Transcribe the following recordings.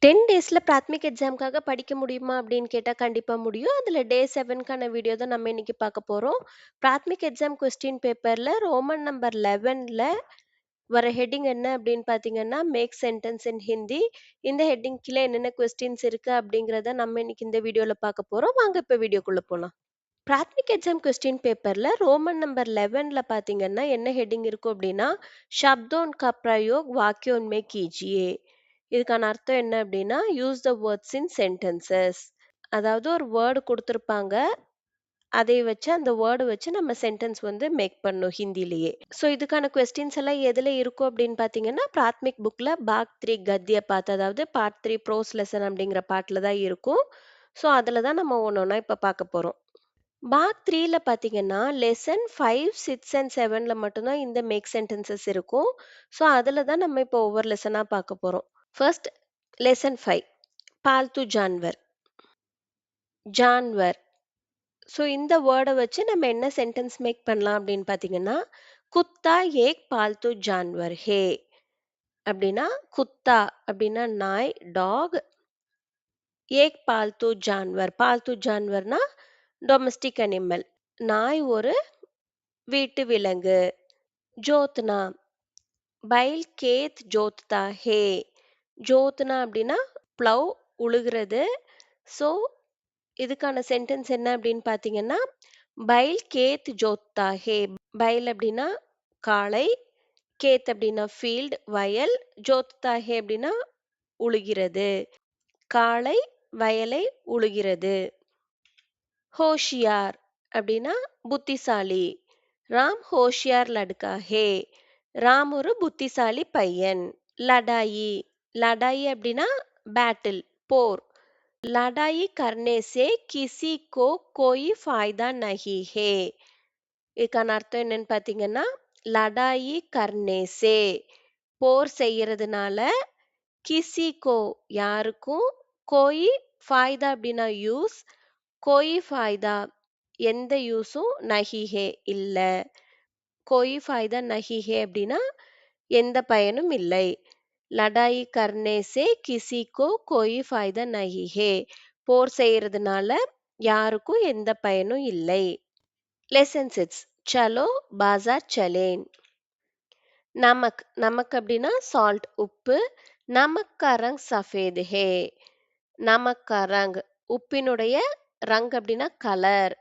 10 டேஸ்ல பிராத்மிக் எக்ஸாம்க்காக படிக்க முடியுமா அப்படின்னு கேட்டா கண்டிப்பா முடியும். அதுல டே 7க்கான வீடியோ தான் நம்ம இன்னைக்கு பார்க்க போறோம். பிராத்மிக் எக்ஸாம் கொஸ்டின் பேப்பர்ல ரோமன் நம்பர் 11ல வர ஹெட்டிங் என்ன அப்படின்னு பார்த்தீங்கன்னா, மேக் சென்டென்ஸ் இன் ஹிந்தி. இந்த ஹெட்டிங் கீழ என்னென்ன கொஸ்டின்ஸ் இருக்கு அப்படிங்கிறத நம்ம இன்னைக்கு இந்த வீடியோல பார்க்க போறோம். வாங்க இப்ப வீடியோக்குள்ள போலாம். பிராத்மிக் எக்ஸாம் கொஸ்டின் பேப்பர்ல ரோமன் நம்பர் 11ல பார்த்தீங்கன்னா, என்ன ஹெட்டிங் இருக்கும் அப்படின்னா, "शब्दों का प्रयोग वाक्यों में कीजिए." இதுக்கான அர்த்தம் என்ன அப்படின்னா, use the words in sentences. அதாவது ஒரு வேர்ட் குடுத்திருப்பாங்க. அதை வச்சு அந்த வேர்ட் வச்சு நம்ம சென்டென்ஸ் வந்து மேக் பண்ணணும் ஹிந்திலயே. ஸோ இதுக்கான கொஸ்டின்ஸ் எல்லாம் எதுல இருக்கும் அப்படின்னு பார்த்தீங்கன்னா, பிராத்மிக் புக்ல பாக் 3 கத்திய பாத், அதாவது பார்ட் 3 ப்ரோஸ் லெசன் அப்படிங்கிற பார்ட்ல தான் இருக்கும். ஸோ அதுல தான் நம்ம ஒண்ணொண்ணா இப்ப பார்க்க போறோம். பாக் 3ல பார்த்தீங்கன்னா, லெசன் 5, 6 அண்ட் 7ல மட்டும் தான் இந்த மேக் சென்டென்சஸ் இருக்கும். ஸோ அதுல தான் நம்ம இப்போ ஒவ்வொரு லெசனா பார்க்க போறோம். First lesson 5 பால்து ஜான்வர். ஜான்வர். ஸோ இந்த வேர்ட வச்சு நம்ம என்ன சென்டென்ஸ் மேக் பண்ணலாம் அப்படின்னு பார்த்தீங்கன்னா, குத்தா ஏக் பால்து ஜான்வர் ஹே. அப்படின்னா, குத்தா அப்படின்னா நாய், டாக். ஏக் பால்து ஜான்வர். பால்து ஜான்வர்னா டொமஸ்டிக் அனிமல். நாய் ஒரு வீட்டு விலங்கு. ஜோத்னா बैल खेत जोतता है. ஜோத்னா அப்படின்னா ப்ளவ், உழுகிறது. ஸோ இதுக்கான சென்டென்ஸ் என்ன அப்படின்னு பார்த்தீங்கன்னா, பைல் கேத் ஜோத்தா ஹே. பைல் அப்படின்னா காளை, கேத் அப்படின்னா ஃபீல்ட் வயல், ஜோத்தா ஹே அப்படின்னா உழுகிறது. காளை வயலை உழுகிறது. ஹோஷியார் அப்படின்னா புத்திசாலி. ராம் ஹோஷியார் லடுக்கா ஹே. ராம் ஒரு புத்திசாலி பையன். லடாயி. லடாயி அப்படின்னா பேட்டில், போர். लड़ाई करने से किसी को कोई फायदा नहीं है. இதுக்கான அர்த்தம் என்னன்னு பார்த்தீங்கன்னா, லடாயி கர்னே சே, போர் செய்யறதுனால, கிசிக்கோ யாருக்கும், கோயி ஃபாய்தா அப்படின்னா யூஸ், கோயி ஃபாய்தா எந்த யூஸும், நஹி ஹே இல்ல. கோயி ஃபாய்தா நஹி ஹே அப்படின்னா எந்த பயனும் இல்லை. லடாயி கர்னே சே கிசி கோ கோயி ஃபாய்தா நஹி ஹே. போர் செய்யறதுனால யாருக்கும் எந்த பயனும் இல்லை. லெசன் 6 சலோ பாஜார் சலேன். நமக். நமக் அப்படின்னா சால்ட், உப்பு. நமக் கா ரங் சஃபேத் ஹே. நமக் கா ரங் உப்பினுடைய, ரங் அப்படின்னா கலர்.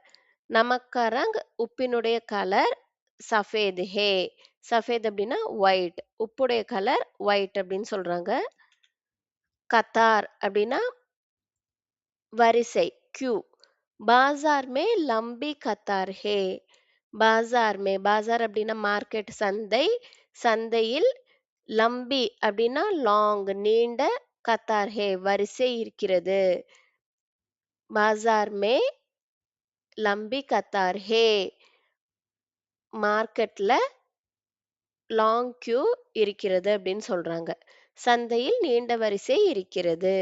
நமக் கா ரங் உப்பினுடைய கலர், சஃபேத் ஹே. சஃபேத் அப்படின்னா ஒயிட். உப்புடைய கலர் ஒயிட் அப்படின்னு சொல்றாங்க. கத்தார் அப்படின்னா வரிசை, கியூ. பாஜார் மே லம்பி கத்தார் ஹே. பாஜார் மே, பாஜார் அப்படின்னா மார்க்கெட், சந்தை. சந்தையில் லம்பி அப்படின்னா லாங் நீண்ட, கத்தார் ஹே வரிசை இருக்கிறது. பாஜார் மே லம்பி கத்தார் ஹே. மார்க்கெட்ல லாங் கியூ இருக்கிறது அப்படின்னு சொல்றாங்க. சந்தையில் நீண்ட வரிசை இருக்கிறது.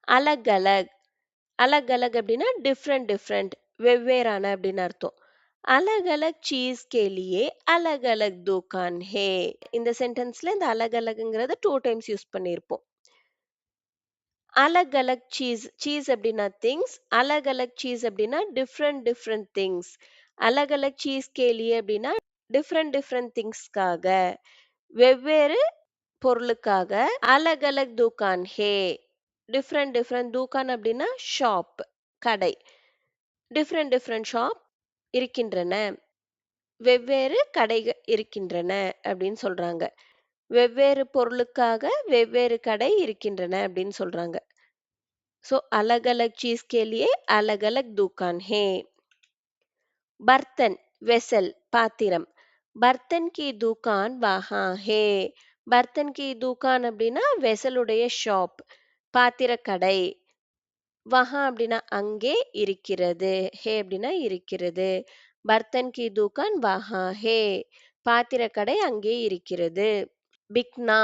அலக் அலக். அலக் அலக் அப்படின்னா டிஃப்ரெண்ட் டிஃப்ரெண்ட், வெவ்வேறான அப்படின்னு அர்த்தம். அலக் அலக் சீஸ் கே லியே அலக் அலக் துகான் ஹே. இந்த சென்டென்ஸ்ல இந்த அலக் அலக்ங்கிறத 2 டைம்ஸ் யூஸ் பண்ணியிருப்போம். அலக் அலக் சீஸ், சீஸ் அப்படின்னா திங்ஸ். அலக் அலக் சீஸ் அப்படின்னா டிஃப்ரெண்ட் டிஃப்ரெண்ட் திங்ஸ். அலக் அலக் சீஸ் கே லியே அப்படின்னா டிஃப்ரெண்ட் டிஃப்ரெண்ட் திங்ஸ்க்காக, வெவ்வேறு பொருளுக்காக. அலக் அலக் துகான் ஹே. டிஃப்ரெண்ட் டிஃப்ரெண்ட், தூக்கான் அப்படின்னா ஷாப், கடை. டிஃப்ரெண்ட் டிஃப்ரெண்ட் ஷாப் இருக்கின்றன. வெவ்வேறு கடைகள் இருக்கின்றன அப்படின்னு சொல்றாங்க. வெவ்வேறு பொருளுக்காக வெவ்வேறு கடை இருக்கின்றன அப்படின்னு சொல்றாங்க. ஸோ अलग अलग चीज के लिए अलग अलग दुकान है. बर्तन वेसल பாத்திரம். बर्तन की दुकान वहां है. बर्तन की दुकान அப்படின்னா வெசலுடைய ஷாப், பாத்திர கடை. வஹா அப்படின்னா அங்கே இருக்கிறது. ஹே அப்படின்னா இருக்கிறது. பர்த்தன் கி துகான் வஹா ஹே. பாத்திரக்கடை அங்கே இருக்கிறது. பிக்னா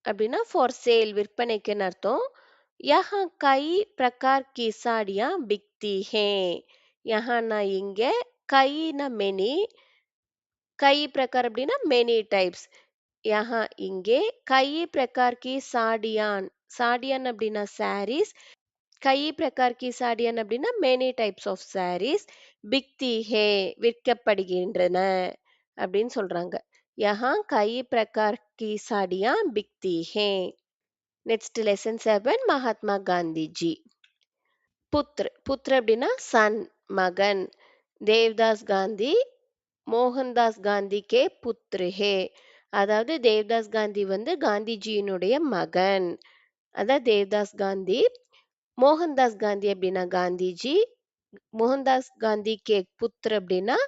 அப்படின்னா ஃபார் சேல், விற்பனைக்குன்னு அர்த்தம். யஹா கை பிரகார் கி சாடியா பிக்தி ஹே. யஹானா இங்க, கைனா மெனி, கை பிரகார் அப்படின்னா மெனி டைப்ஸ். யஹா இங்கே, கை பிரகார் கி சாடியான் சாடியான் அப்படின்னா சாரீஸ். கை பிரகார் கி சாடியான் அப்படின்னா மெனி டைப்ஸ் ஆஃப் சாரீஸ். பிக்தி ஹே விற்கப்படுகின்றன அப்படின்னு சொல்றாங்க. யஹா கை பிரகார் கி சாடியா பிக்தி ஹே. Next lesson 7 Mahatma Gandhi ji. புத்ர் புத்ர் அப்படின்னா சன் மகன். தேவ்தாஸ் காந்தி மோகன்தாஸ் காந்தி கே புத்ரு ஹே. அதாவது தேவ்தாஸ் காந்தி வந்து காந்திஜியினுடைய மகன். அதான் தேவ்தாஸ் காந்தி. மோகன்தாஸ் காந்தி அப்படின்னா காந்திஜி. மோகன்தாஸ் காந்தி கே புத்ர் அப்படின்னா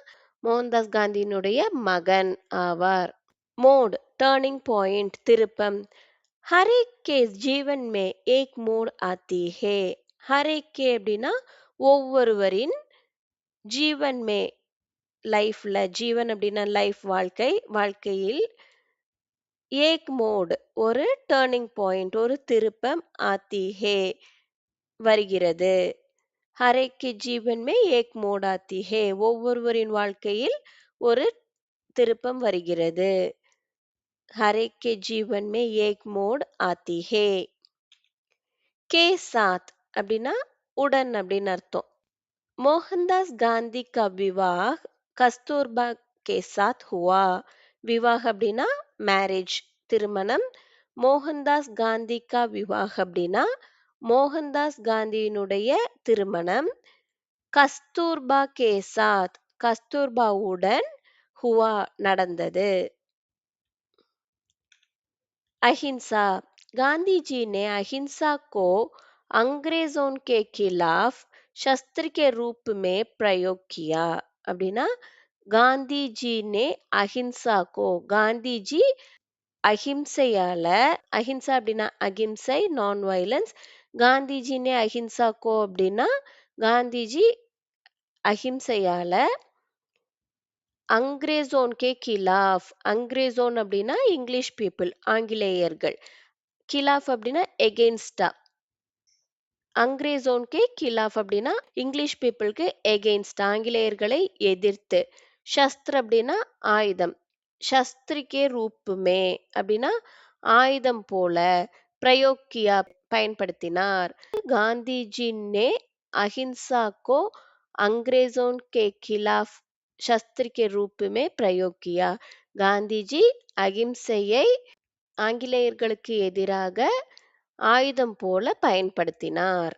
மோகன்தாஸ் காந்தியினுடைய மகன் ஆவார். मोड़ टर्निंग पॉइंट திருப்பம். हर एक के जीवन में एक मोड़ आती है. हर एक के அப்படின்னா ஒவ்வொருவரின் ஜீவன் மே லைஃப்ல ஜீவன் அப்படின்னா லைஃப் வாழ்க்கை வாழ்க்கையில் ஏக் மோட் ஒரு டேர்னிங் பாயிண்ட் ஒரு திருப்பம் ஆத்தி ஹே வருகிறது. ஹரேக்கு ஜீவன் மே ஏக் மோட் ஆத்தி ஹே ஒவ்வொருவரின் வாழ்க்கையில் ஒரு திருப்பம் வருகிறது. हर एक के जीवन में एक मोड़ आती है. के साथ அப்படின்னா உடன் அப்படின்னு அர்த்தம். मोहनदास गांधी का विवाह कस्तूरबा के साथ हुआ. विवाह அப்படின்னா மேரேஜ் திருமணம். மோகன்தாஸ் காந்தி கா விவாஹ் அப்படின்னா மோகன்தாஸ் காந்தியினுடைய திருமணம். கஸ்தூர்பா கே சாத் கஸ்தூர்பாவுடன் ஹுவா நடந்தது. अहिंसा गांधी जी ने अहिंसा को अंग्रेजों के खिलाफ शस्त्र के रूप में प्रयोग किया. அப்படின்னா காந்தி ஜி நே அஹிம்சா கோ காந்திஜி அஹிம்சையால அஹிம்சா அப்படின்னா அகிம்சை நான் வயலன்ஸ். காந்திஜி நே அஹிம்சா கோ அப்படின்னா காந்திஜி அஹிம்சையால அங்கிரேசோன் கே கிலாஃப் அங்கிரேசோன் அப்படின்னா இங்கிலீஷ் பீப்புள் ஆங்கிலேயர்கள். கிலாஃப் அப்படின்னா எகெயின்ஸ்டா. அங்கிரேசோன் கே கிலாஃப் அப்படின்னா இங்கிலீஷ் பீப்புளுக்கு எகெயின்ஸ்ட் ஆங்கிலேயர்களை எதிர்த்து. சஸ்திர அப்படின்னா ஆயுதம். சஸ்திரிக்கே ரூப்புமே அப்படின்னா ஆயுதம் போல. பிரயோக்கியா பயன்படுத்தினார். காந்திஜி நே அஹிம்சா கோ अंग्रेजों के खिलाफ शस्त्र के रूप में प्रयोग किया. காந்திஜி அகிம்சையை ஆங்கிலேயர்களுக்கு எதிராக ஆயுதம் போல பயன்படுத்தினார்.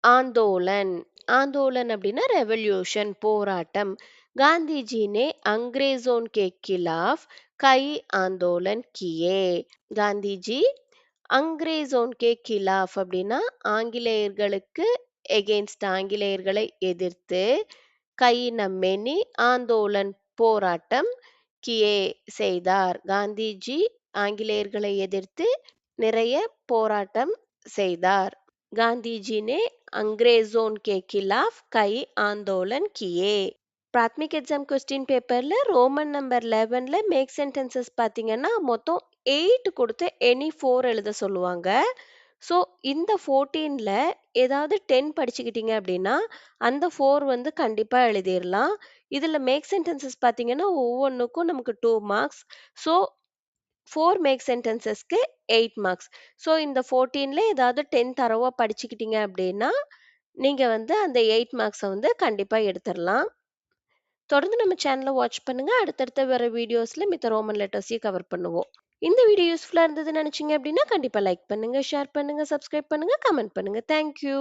ஆந்தோலன் ஆந்தோலன் அப்படின்னா ரெவல்யூஷன் போராட்டம். காந்திஜி ने अंग्रेजों के खिलाफ कई आंदोलन किए. காந்திஜி அங்கிரேசோன் கே கிலாஃப் அப்படின்னா ஆங்கிலேயர்களுக்கு எகெயின்ஸ்ட் ஆங்கிலேயர்களை எதிர்த்து கையின மெனி ஆந்தோலன் போராட்டம் கியே செய்தார். காந்திஜி ஆங்கிலேயர்களை எதிர்த்து நிறைய போராட்டம் செய்தார். गांधी ने अंग्रेजों के खिलाफ कई आंदोलन किए. பிராத்மிக் எக்ஸாம் கொஸ்டின் பேப்பர்ல ரோமன் நம்பர் 11ல மேக் சென்டென்சஸ் பார்த்தீங்கன்னா மொத்தம் 8 கொடுத்து எனி 4 எழுத சொல்லுவாங்க. ஸோ இந்த 14ல ஏதாவது 10 படிச்சுக்கிட்டீங்க அப்படின்னா அந்த 4 வந்து கண்டிப்பா எழுதிடலாம். இதுல மேக் சென்டென்சஸ் பார்த்தீங்கன்னா ஒவ்வொன்றுக்கும் நமக்கு 2 மார்க்ஸ். ஸோ 4 மேக் சென்டென்சஸ்க்கு 8 மார்க்ஸ். ஸோ இந்த 14ல ஏதாவது 10 தரோவா படிச்சுக்கிட்டீங்க அப்படின்னா நீங்க வந்து அந்த 8 மார்க்ஸை வந்து கண்டிப்பா எடுத்துடலாம். தொடர்ந்து நம்ம சேனலை வாட்ச் பண்ணுங்க. அடுத்தடுத்த வர வீடியோஸ்ல மித்த ரோமன் லெட்டர்ஸையும் கவர் பண்ணுவோம். இந்த வீடியோ யூஸ்ஃபுல்லா இருந்ததுன்னு நினைச்சீங்க அப்படின்னா கண்டிப்பா லைக் பண்ணுங்க, ஷேர் பண்ணுங்க, சப்ஸ்கிரைப் பண்ணுங்க, கமெண்ட் பண்ணுங்க. தேங்க்யூ.